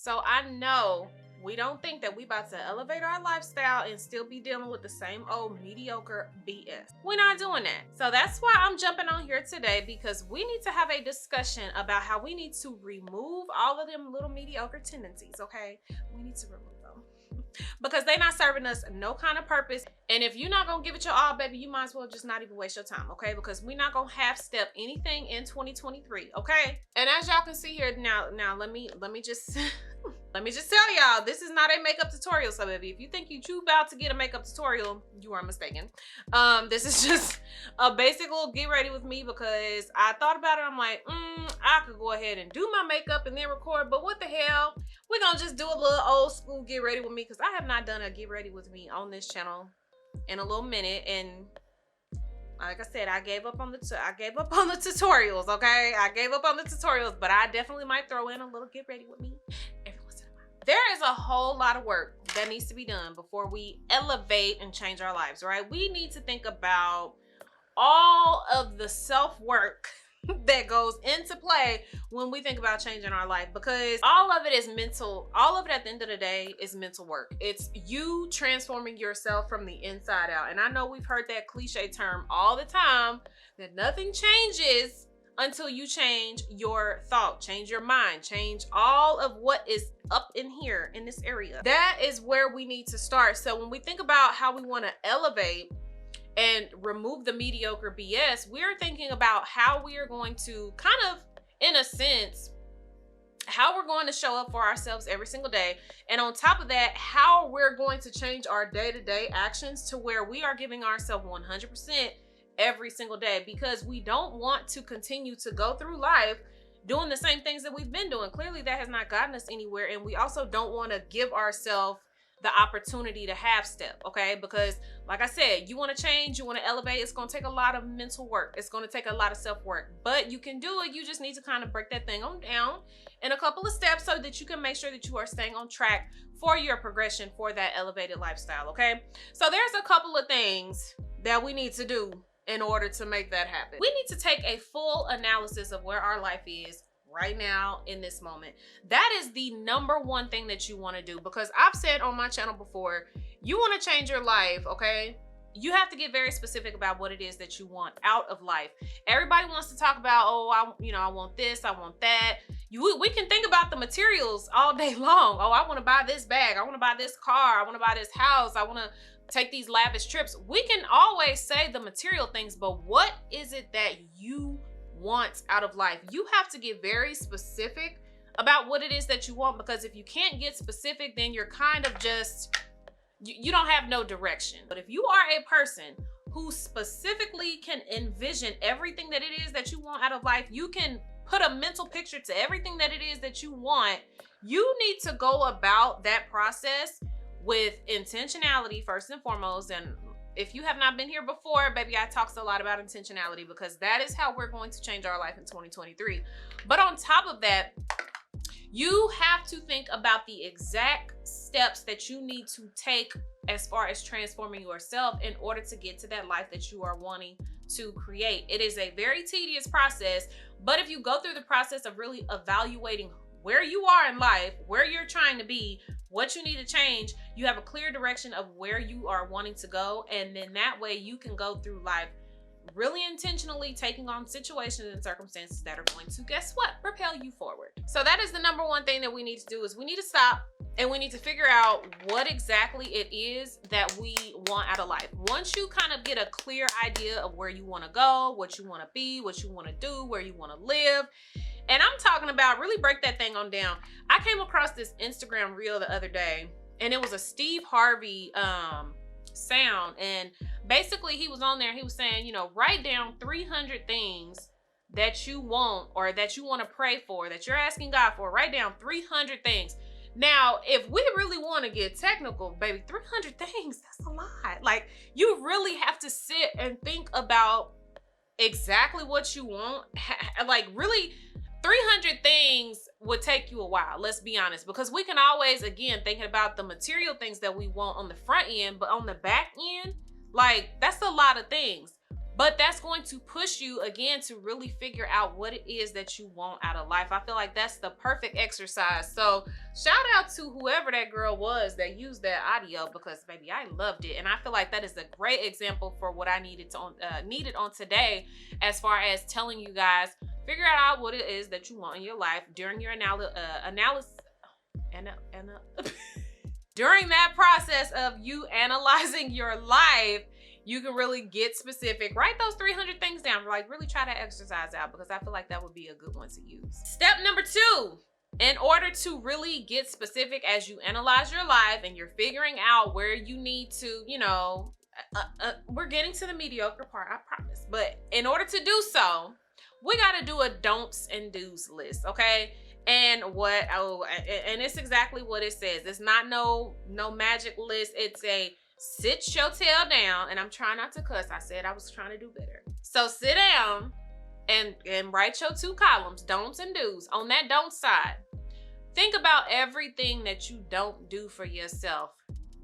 So I know we don't think that we about to elevate our lifestyle and still be dealing with the same old mediocre BS. We're not doing that. So that's why I'm jumping on here today, because we need to have a discussion about how we need to remove all of them little mediocre tendencies, okay? We need to remove them because they're not serving us no kind of purpose. And if you're not gonna give it your all, baby, you might as well just not even waste your time, okay? Because we're not gonna half step anything in 2023, okay? And as y'all can see here now let me just let me just tell y'all, this is not a makeup tutorial. So baby, if you think you about to get a makeup tutorial, you are mistaken. This is just a basic little get ready with me, because I thought about it. I'm like, I could go ahead and do my makeup and then record, but what the hell? We're gonna just do a little old school get ready with me, because I have not done a get ready with me on this channel in a little minute. And like I said, I gave up on the tutorials, okay? I gave up on the tutorials, but I definitely might throw in a little get ready with me every once in a while. There is a whole lot of work that needs to be done before we elevate and change our lives, right? We need to think about all of the self-work that goes into play when we think about changing our life, because all of it is mental. All of it at the end of the day is mental work. It's you transforming yourself from the inside out. And I know we've heard that cliche term all the time, that nothing changes until you change your thought, change your mind, change all of what is up in here in this area. That is where we need to start. So when we think about how we want to elevate and remove the mediocre BS, we're thinking about how we are going to kind of, in a sense, how we're going to show up for ourselves every single day. And on top of that, how we're going to change our day-to-day actions to where we are giving ourselves 100% every single day, because we don't want to continue to go through life doing the same things that we've been doing. Clearly that has not gotten us anywhere. And we also don't want to give ourselves the opportunity to half step, okay? Because like I said, you want to change, you want to elevate, it's going to take a lot of mental work. It's going to take a lot of self-work, but you can do it. You just need to kind of break that thing on down in a couple of steps so that you can make sure that you are staying on track for your progression for that elevated lifestyle, okay? So there's a couple of things that we need to do in order to make that happen. We need to take a full analysis of where our life is right now in this moment. That is the number one thing that you want to do, because I've said on my channel before, you want to change your life, okay? You have to get very specific about what it is that you want out of life. Everybody wants to talk about, oh, I want this, I want that. We can think about the materials all day long. Oh, I want to buy this bag, I want to buy this car, I want to buy this house, I want to take these lavish trips. We can always say the material things, but what is it that you want out of life? You have to get very specific about what it is that you want, because if you can't get specific, then you're kind of just, you don't have no direction. But if you are a person who specifically can envision everything that it is that you want out of life, you can put a mental picture to everything that it is that you want. You need to go about that process with intentionality first and foremost. And if you have not been here before, baby, I talk a lot about intentionality, because that is how we're going to change our life in 2023. But on top of that, you have to think about the exact steps that you need to take as far as transforming yourself in order to get to that life that you are wanting to create. It is a very tedious process, but if you go through the process of really evaluating where you are in life, where you're trying to be, what you need to change, you have a clear direction of where you are wanting to go. And then that way you can go through life really intentionally taking on situations and circumstances that are going to, guess what, propel you forward. So that is the number one thing that we need to do, is we need to stop and we need to figure out what exactly it is that we want out of life. Once you kind of get a clear idea of where you want to go, what you want to be, what you want to do, where you want to live, and I'm talking about really break that thing on down. I came across this Instagram reel the other day, and it was a Steve Harvey sound. And basically he was on there, he was saying, write down 300 things that you want, or that you want to pray for, that you're asking God for. Write down 300 things. Now, if we really want to get technical, baby, 300 things, that's a lot. Like, you really have to sit and think about exactly what you want. Like, really, 300 things would take you a while, let's be honest, because we can always, again, thinking about the material things that we want on the front end, but on the back end, like, that's a lot of things. But that's going to push you again to really figure out what it is that you want out of life. I feel like that's the perfect exercise. So shout out to whoever that girl was that used that audio, because baby, I loved it. And I feel like that is a great example for what I needed on today, as far as telling you guys, figure out what it is that you want in your life during your during that process of you analyzing your life. You can really get specific. Write those 300 things down. Like, really try that exercise out, because I feel like that would be a good one to use. Step number 2, in order to really get specific as you analyze your life and you're figuring out where you need to, we're getting to the mediocre part, I promise. But in order to do so, we got to do a don'ts and do's list, okay? And and it's exactly what it says. It's not no magic list. It's a sit your tail down, and I'm trying not to cuss. I said I was trying to do better. So sit down and write your 2 columns, don'ts and do's. On that don't side, think about everything that you don't do for yourself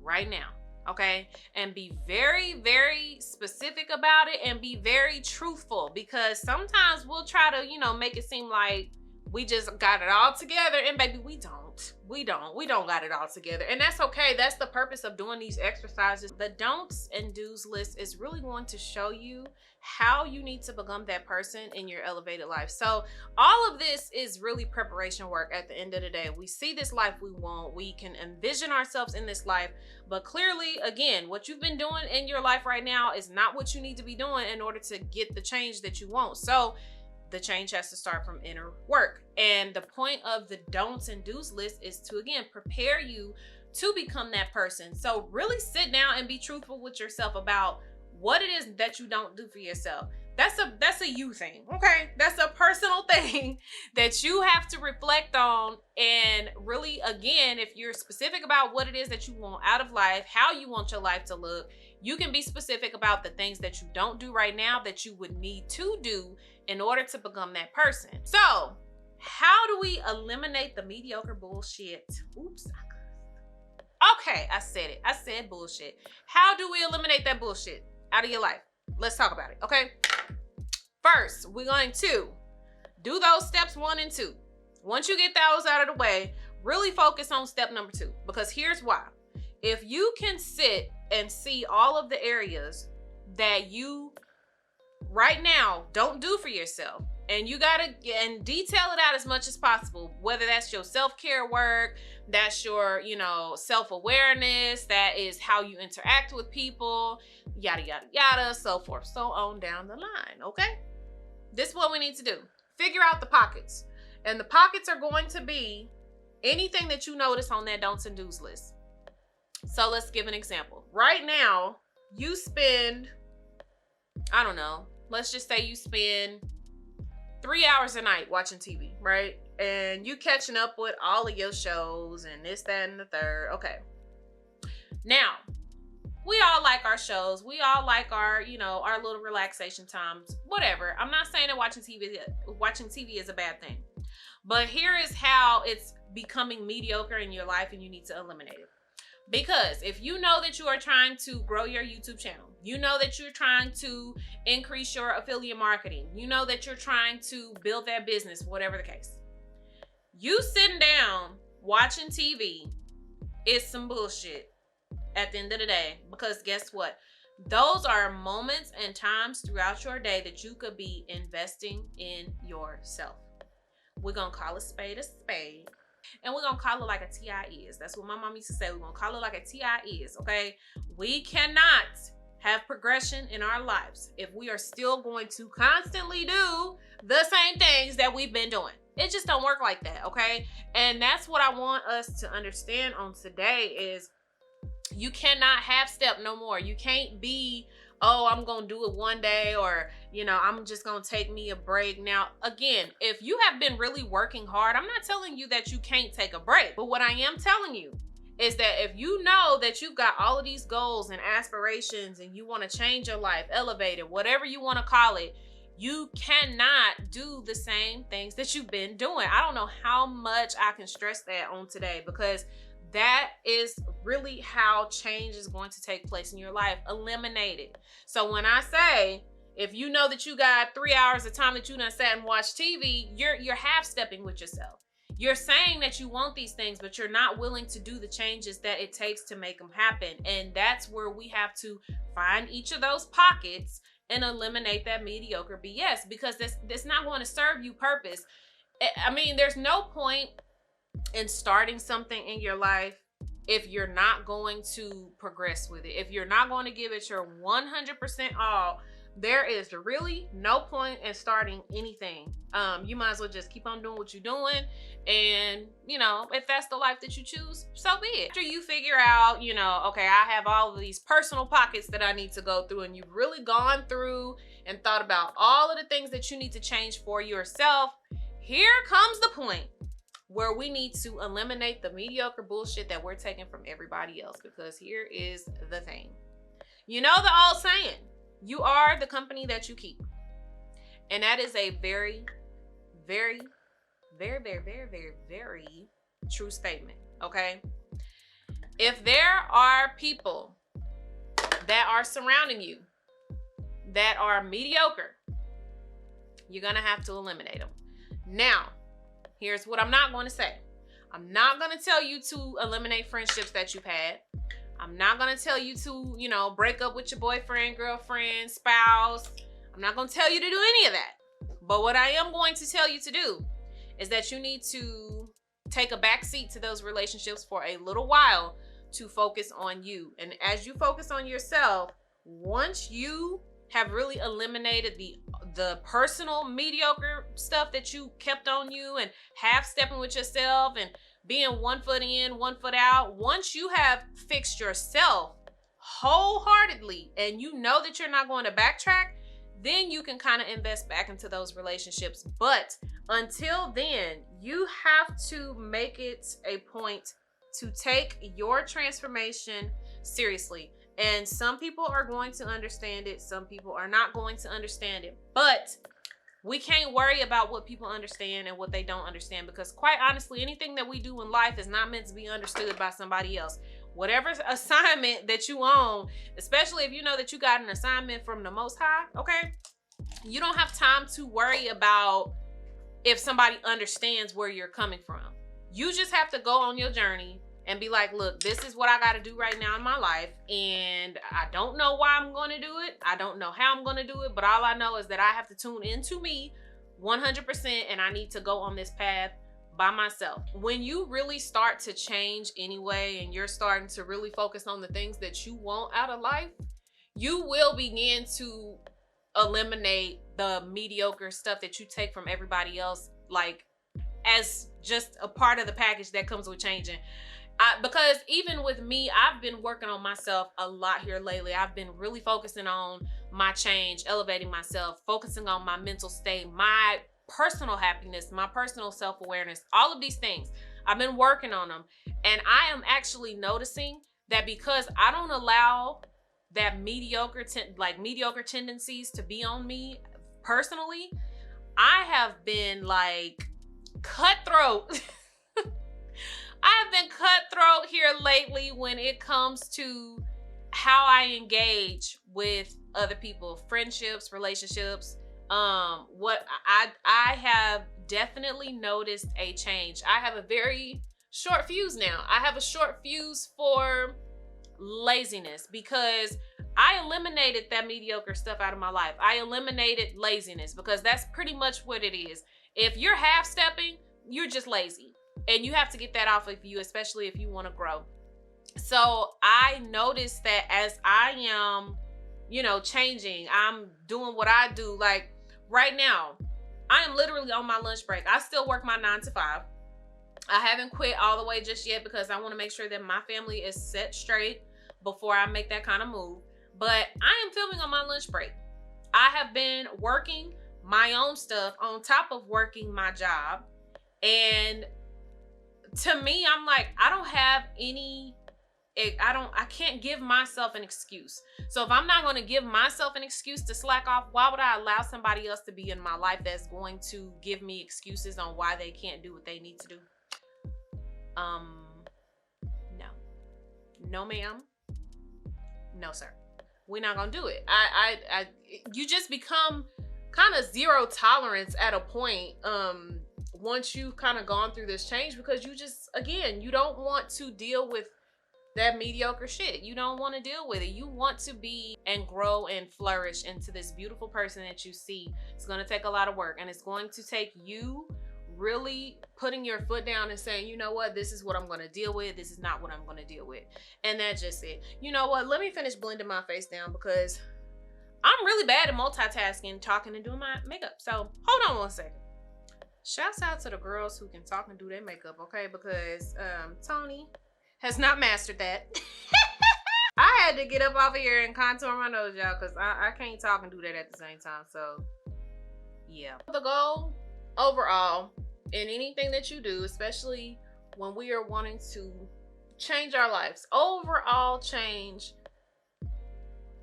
right now, okay? And be very, very specific about it, and be very truthful, because sometimes we'll try to, make it seem like we just got it all together, and baby, we don't got it all together. And that's okay. That's the purpose of doing these exercises. The don'ts and do's list is really going to show you how you need to become that person in your elevated life. So all of this is really preparation work at the end of the day. We see this life we want. We can envision ourselves in this life, but clearly, again, what you've been doing in your life right now is not what you need to be doing in order to get the change that you want. So the change has to start from inner work. And the point of the don'ts and do's list is to, again, prepare you to become that person. So really sit down and be truthful with yourself about what it is that you don't do for yourself. That's a you thing, okay? That's a personal thing that you have to reflect on. And really, again, if you're specific about what it is that you want out of life, how you want your life to look, you can be specific about the things that you don't do right now that you would need to do in order to become that person. So how do we eliminate the mediocre bullshit? Oops. Okay, I said it. I said bullshit. How do we eliminate that bullshit out of your life? Let's talk about it, okay? First, we're going to do those steps 1 and 2. Once you get those out of the way, really focus on step number 2, because here's why. If you can sit and see all of the areas that you right now don't do for yourself, and you gotta detail it out as much as possible, whether that's your self-care work, that's your self-awareness, that is how you interact with people, yada yada yada, so forth, so on down the line. Okay, this is what we need to do. Figure out the pockets, and the pockets are going to be anything that you notice on that don'ts and do's list. So let's give an example. Right now, you spend, I don't know, let's just say you spend 3 hours a night watching TV, right? And you catching up with all of your shows and this, that, and the third. Okay. Now, we all like our shows. We all like our, our little relaxation times, whatever. I'm not saying that watching TV is a bad thing, but here is how it's becoming mediocre in your life, and you need to eliminate it. Because if you know that you are trying to grow your YouTube channel, you know that you're trying to increase your affiliate marketing, you know that you're trying to build that business, whatever the case, you sitting down watching TV is some bullshit at the end of the day. Because guess what? Those are moments and times throughout your day that you could be investing in yourself. We're going to call a spade a spade. And we're going to call it like a TI is. That's what my mom used to say. We're going to call it like a TI is, okay? We cannot have progression in our lives if we are still going to constantly do the same things that we've been doing. It just don't work like that, okay? And that's what I want us to understand on today is you cannot half step no more. You can't be, oh, I'm going to do it one day, or, I'm just going to take me a break. Now, again, if you have been really working hard, I'm not telling you that you can't take a break. But what I am telling you is that if you know that you've got all of these goals and aspirations and you want to change your life, elevate it, whatever you want to call it, you cannot do the same things that you've been doing. I don't know how much I can stress that on today, because that is really how change is going to take place in your life. Eliminate it. So when I say If you know that you got 3 hours of time that you done sat and watched TV, you're half stepping with yourself. You're saying that you want these things, but you're not willing to do the changes that it takes to make them happen. And that's where we have to find each of those pockets and eliminate that mediocre BS, because that's not going to serve you purpose. I mean, there's no point in starting something in your life if you're not going to progress with it. If you're not going to give it your 100% all, there is really no point in starting anything. You might as well just keep on doing what you're doing. And, you know, if that's the life that you choose, so be it. After you figure out, you know, okay, I have all of these personal pockets that I need to go through, and you've really gone through and thought about all of the things that you need to change for yourself, here comes the point where we need to eliminate the mediocre bullshit that we're taking from everybody else. Because here is the thing. You know the old saying, you are the company that you keep. And that is a very, very, very, very, very, very, very true statement, okay? If there are people that are surrounding you that are mediocre, you're gonna have to eliminate them. Now, here's what I'm not going to say. I'm not going to tell you to eliminate friendships that you've had. I'm not going to tell you to, you know, break up with your boyfriend, girlfriend, spouse. I'm not going to tell you to do any of that. But what I am going to tell you to do is that you need to take a back seat to those relationships for a little while to focus on you. And as you focus on yourself, once you have really eliminated the personal mediocre stuff that you kept on you and half stepping with yourself and being 1 foot in, 1 foot out, once you have fixed yourself wholeheartedly and you know that you're not going to backtrack, then you can kind of invest back into those relationships. But until then, you have to make it a point to take your transformation seriously. And some people are going to understand it. Some people are not going to understand it. But we can't worry about what people understand and what they don't understand, because quite honestly, anything that we do in life is not meant to be understood by somebody else. Whatever assignment that you own, especially if you know that you got an assignment from the Most High, okay? You don't have time to worry about if somebody understands where you're coming from. You just have to go on your journey and be like, look, this is what I got to do right now in my life. And I don't know why I'm going to do it. I don't know how I'm going to do it. But all I know is that I have to tune into me 100%. And I need to go on this path by myself. When you really start to change anyway, and you're starting to really focus on the things that you want out of life, you will begin to eliminate the mediocre stuff that you take from everybody else, like as just a part of the package that comes with changing. Because even with me, I've been working on myself a lot here lately. I've been really focusing on my change, elevating myself, focusing on my mental state, my personal happiness, my personal self-awareness, all of these things. I've been working on them. And I am actually noticing that because I don't allow that mediocre tendencies to be on me personally, I have been like cutthroat. I've been cutthroat here lately when it comes to how I engage with other people, friendships, relationships. What I have definitely noticed a change. I have a very short fuse now. I have a short fuse for laziness because I eliminated that mediocre stuff out of my life. I eliminated laziness because that's pretty much what it is. If you're half stepping, you're just lazy. And you have to get that off of you, especially if you want to grow. So I noticed that as I am, you know, changing, I'm doing what I do. Like right now, I am literally on my lunch break. I still work my 9 to 5. I haven't quit all the way just yet because I want to make sure that my family is set straight before I make that kind of move. But I am filming on my lunch break. I have been working my own stuff on top of working my job. And to me, I'm like, I can't give myself an excuse. So if I'm not going to give myself an excuse to slack off, why would I allow somebody else to be in my life that's going to give me excuses on why they can't do what they need to do? No. No, ma'am. No, sir. we're not gonna do it. You just become kind of zero tolerance at a point once you've kind of gone through this change, because you just, again, you don't want to deal with that mediocre shit. You don't want to deal with it. You want to be and grow and flourish into this beautiful person that you see. It's going to take a lot of work, and it's going to take you really putting your foot down and saying, you know what, this is what I'm going to deal with. This is not what I'm going to deal with. And that's just it. You know what? Let me finish blending my face down, because I'm really bad at multitasking, talking and doing my makeup. So hold on one second. Shouts out to the girls who can talk and do their makeup, okay? Because Toni has not mastered that. I had to get up off of here and contour my nose, y'all, because I can't talk and do that at the same time. So yeah. The goal overall in anything that you do, especially when we are wanting to change our lives, overall change,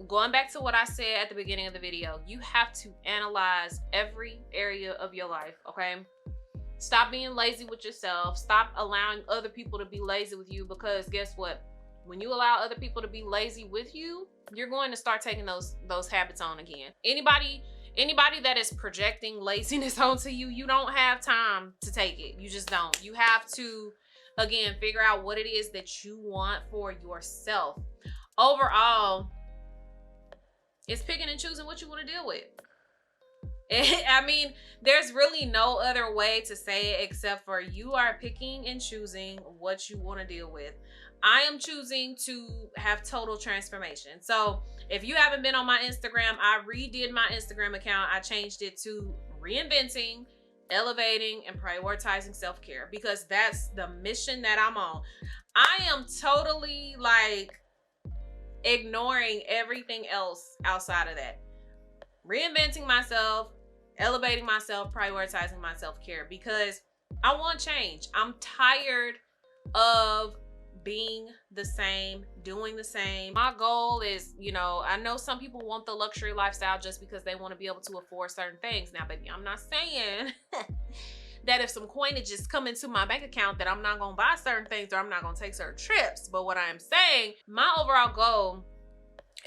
going back to what I said at the beginning of the video, you have to analyze every area of your life, okay? Stop being lazy with yourself. Stop allowing other people to be lazy with you, because guess what? When you allow other people to be lazy with you, you're going to start taking those habits on again. Anybody that is projecting laziness onto you, you don't have time to take it. You just don't. You have to, again, figure out what it is that you want for yourself. Overall, it's picking and choosing what you want to deal with. I mean, there's really no other way to say it except for you are picking and choosing what you want to deal with. I am choosing to have total transformation. So if you haven't been on my Instagram, I redid my Instagram account. I changed it to reinventing, elevating, and prioritizing self-care, because that's the mission that I'm on. I am totally like ignoring everything else outside of that. Reinventing myself, elevating myself, prioritizing my self-care, because I want change. I'm tired of being the same, doing the same. My goal is, you know, I know some people want the luxury lifestyle just because they want to be able to afford certain things. Now, baby, I'm not saying that if some coinages come into my bank account that I'm not gonna buy certain things or I'm not gonna take certain trips. But what I am saying, my overall goal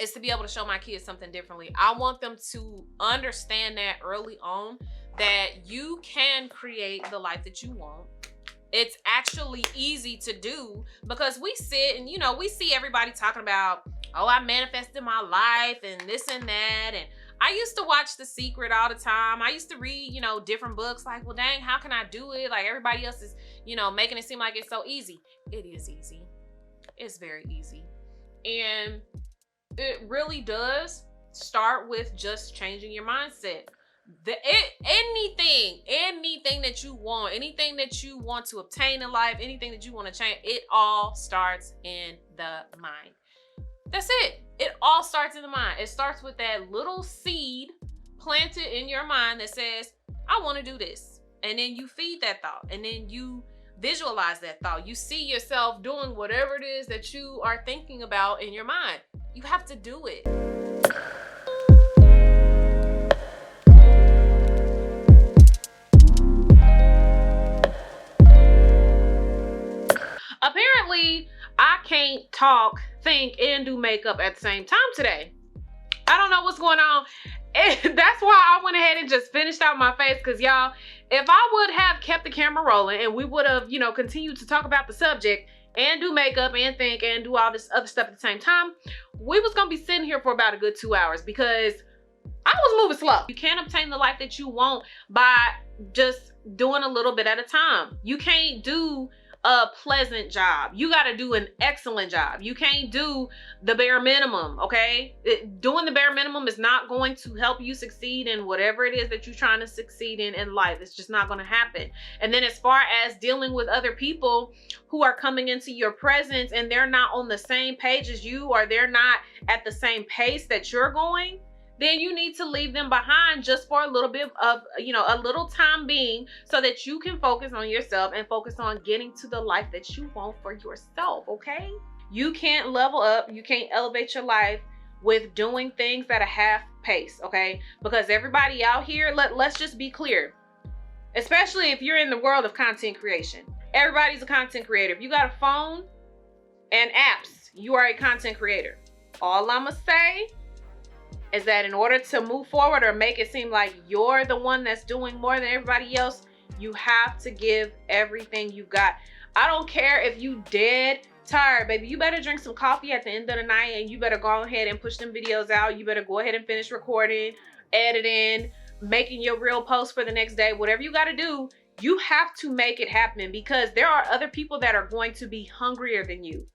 is to be able to show my kids something differently. I want them to understand that early on, that you can create the life that you want. It's actually easy to do, because we sit and, you know, we see everybody talking about, oh, I manifested my life and this and that. And I used to watch The Secret all the time. I used to read, you know, different books like, well, dang, how can I do it? Like everybody else is, you know, making it seem like it's so easy. It is easy. It's very easy. And it really does start with just changing your mindset. Anything that you want, anything that you want to obtain in life, anything that you want to change, it all starts in the mind. That's it. It all starts in the mind. It starts with that little seed planted in your mind that says, I want to do this. And then you feed that thought, and then you visualize that thought. You see yourself doing whatever it is that you are thinking about in your mind. You have to do it. Apparently, I can't talk, think, and do makeup at the same time today. I don't know what's going on. And that's why I went ahead and just finished out my face, because y'all, if I would have kept the camera rolling and we would have, you know, continued to talk about the subject and do makeup and think and do all this other stuff at the same time, we was gonna be sitting here for about a good 2 hours, because I was moving slow. You can't obtain the life that you want by just doing a little bit at a time. You can't do a pleasant job. You got to do an excellent job. You can't do the bare minimum, okay? Doing the bare minimum is not going to help you succeed in whatever it is that you're trying to succeed in life. It's just not going to happen. And then as far as dealing with other people who are coming into your presence and they're not on the same page as you, or they're not at the same pace that you're going, then you need to leave them behind just for a little bit of, you know, a little time being, so that you can focus on yourself and focus on getting to the life that you want for yourself, okay? You can't level up, you can't elevate your life with doing things at a half pace, okay? Because everybody out here, let's just be clear, especially if you're in the world of content creation. Everybody's a content creator. If you got a phone and apps, you are a content creator. All I'ma say is that in order to move forward or make it seem like you're the one that's doing more than everybody else, you have to give everything you got. I don't care if you dead tired, baby. You better drink some coffee at the end of the night, and you better go ahead and push them videos out. You better go ahead and finish recording, editing, making your real post for the next day. Whatever you got to do, you have to make it happen, because there are other people that are going to be hungrier than you.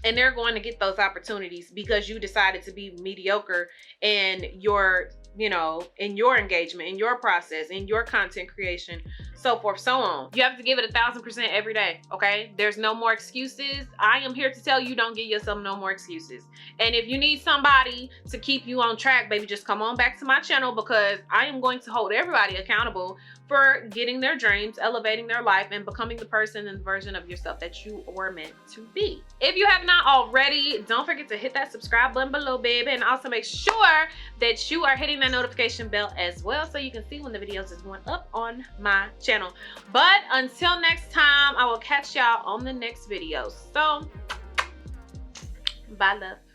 And they're going to get those opportunities because you decided to be mediocre in your, in your engagement, in your process, in your content creation, so forth, so on. You have to give it 1,000% every day, okay? There's no more excuses. I am here to tell you, don't give yourself no more excuses. And if you need somebody to keep you on track, baby, just come on back to my channel, because I am going to hold everybody accountable for getting their dreams, elevating their life, and becoming the person and version of yourself that you were meant to be. If you have not already, don't forget to hit that subscribe button below, baby, and also make sure that you are hitting that notification bell as well, so you can see when the videos is going up on my channel. But until next time, I will catch y'all on the next video. So, bye, love.